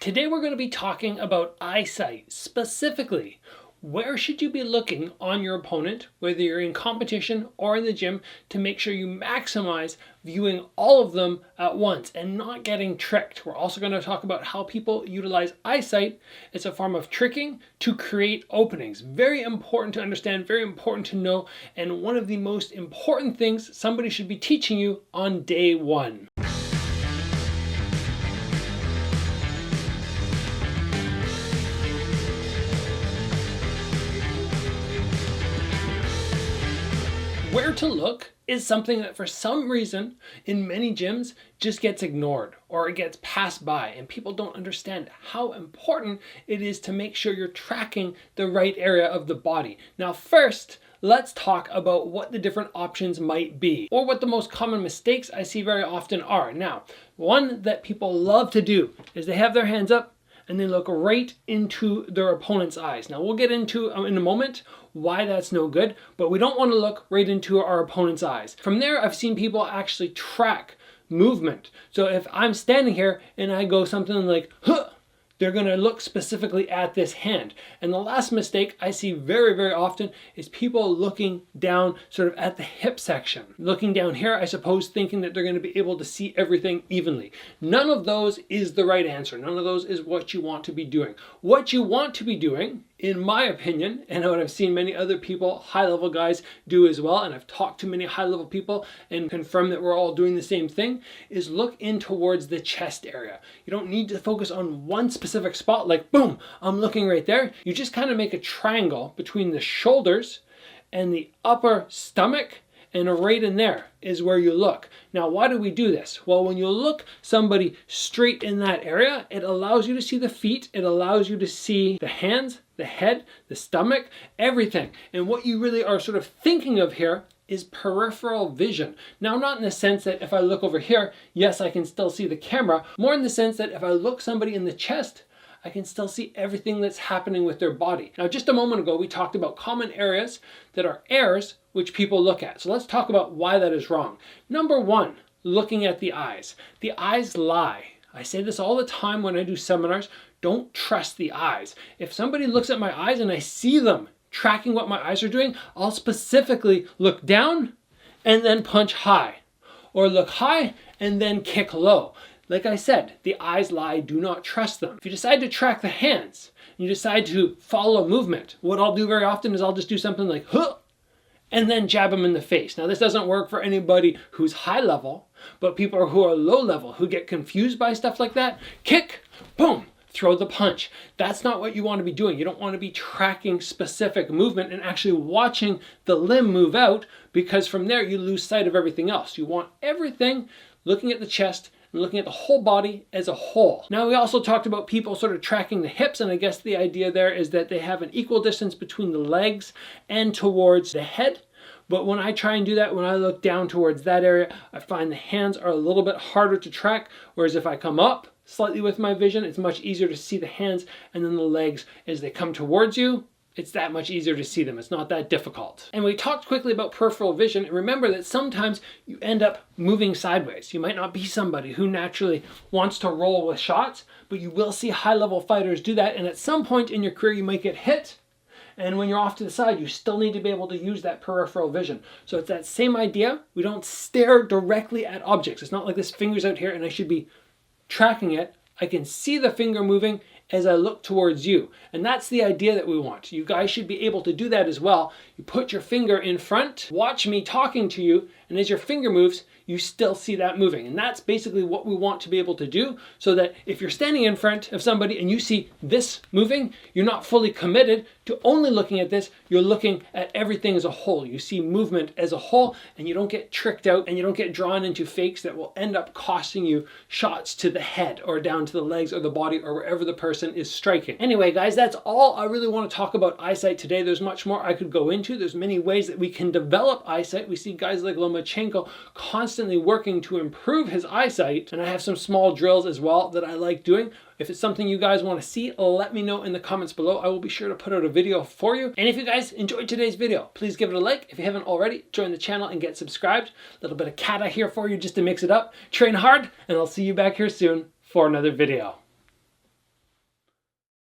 Today we're going to be talking about eyesight. Specifically, where should you be looking on your opponent, whether you're in competition or in the gym, to make sure you maximize viewing all of them at once and not getting tricked. We're also going to talk about how people utilize eyesight as a form of tricking to create openings. Very important to understand, very important to know, and one of the most important things somebody should be teaching you on day one. Where to look is something that for some reason in many gyms just gets ignored or it gets passed by, and people don't understand how important it is to make sure you're tracking the right area of the body. Now first, let's talk about what the different options might be, or what the most common mistakes I see very often are. Now, one that people love to do is they have their hands up and they look right into their opponent's eyes. Now we'll get into in a moment why that's no good, but we don't want to look right into our opponent's eyes. From there, I've seen people actually track movement. So if I'm standing here and I go something like, huh, they're going to look specifically at this hand. And the last mistake I see very, very often is people looking down sort of at the hip section. Looking down here, I suppose, thinking that they're going to be able to see everything evenly. None of those is the right answer. None of those is what you want to be doing. What you want to be doing, in my opinion, and what I've seen many other people, high-level guys, do as well, and I've talked to many high-level people and confirmed that we're all doing the same thing, is look in towards the chest area. You don't need to focus on one specific spot, like, boom, I'm looking right there. You just kind of make a triangle between the shoulders and the upper stomach, and right in there is where you look. Now, why do we do this? Well, when you look somebody straight in that area, it allows you to see the feet, it allows you to see the hands, the head, the stomach, everything. And what you really are sort of thinking of here is peripheral vision. Now, not in the sense that if I look over here, yes, I can still see the camera, more in the sense that if I look somebody in the chest, I can still see everything that's happening with their body. Now, just a moment ago, we talked about common areas that are errors which people look at. So let's talk about why that is wrong. Number one, looking at the eyes. The eyes lie. I say this all the time when I do seminars. Don't trust the eyes. If somebody looks at my eyes and I see them tracking what my eyes are doing, I'll specifically look down and then punch high, or look high and then kick low. Like I said, the eyes lie, do not trust them. If you decide to track the hands, and you decide to follow movement, what I'll do very often is I'll just do something like, huh, and then jab them in the face. Now this doesn't work for anybody who's high level, but people who are low level, who get confused by stuff like that, kick, boom, throw the punch. That's not what you want to be doing. You don't want to be tracking specific movement and actually watching the limb move out, because from there you lose sight of everything else. You want everything looking at the chest and looking at the whole body as a whole. Now, we also talked about people sort of tracking the hips, and I guess the idea there is that they have an equal distance between the legs and towards the head. But when I try and do that, when I look down towards that area, I find the hands are a little bit harder to track, whereas if I come up slightly with my vision, it's much easier to see the hands, and then the legs as they come towards you. It's that much easier to see them. It's not that difficult. And we talked quickly about peripheral vision. And remember that sometimes you end up moving sideways. You might not be somebody who naturally wants to roll with shots, but you will see high-level fighters do that. And at some point in your career, you might get hit. And when you're off to the side, you still need to be able to use that peripheral vision. So it's that same idea. We don't stare directly at objects. It's not like this finger's out here and I should be tracking it. I can see the finger moving as I look towards you. And that's the idea that we want. You guys should be able to do that as well. You put your finger in front, watch me talking to you, and as your finger moves, you still see that moving. And that's basically what we want to be able to do, so that if you're standing in front of somebody and you see this moving, you're not fully committed to only looking at this, you're looking at everything as a whole. You see movement as a whole, and you don't get tricked out and you don't get drawn into fakes that will end up costing you shots to the head or down to the legs or the body or wherever the person is striking. Anyway, guys, that's all I really want to talk about eyesight today. There's much more I could go into. There's many ways that we can develop eyesight. We see guys like Lomachenko constantly working to improve his eyesight, and I have some small drills as well that I like doing. If it's something you guys want to see, let me know in the comments below. I will be sure to put out a video for you. And if you guys enjoyed today's video, please give it a like. If you haven't already, join the channel and get subscribed. A little bit of kata here for you just to mix it up. Train hard, and I'll see you back here soon for another video.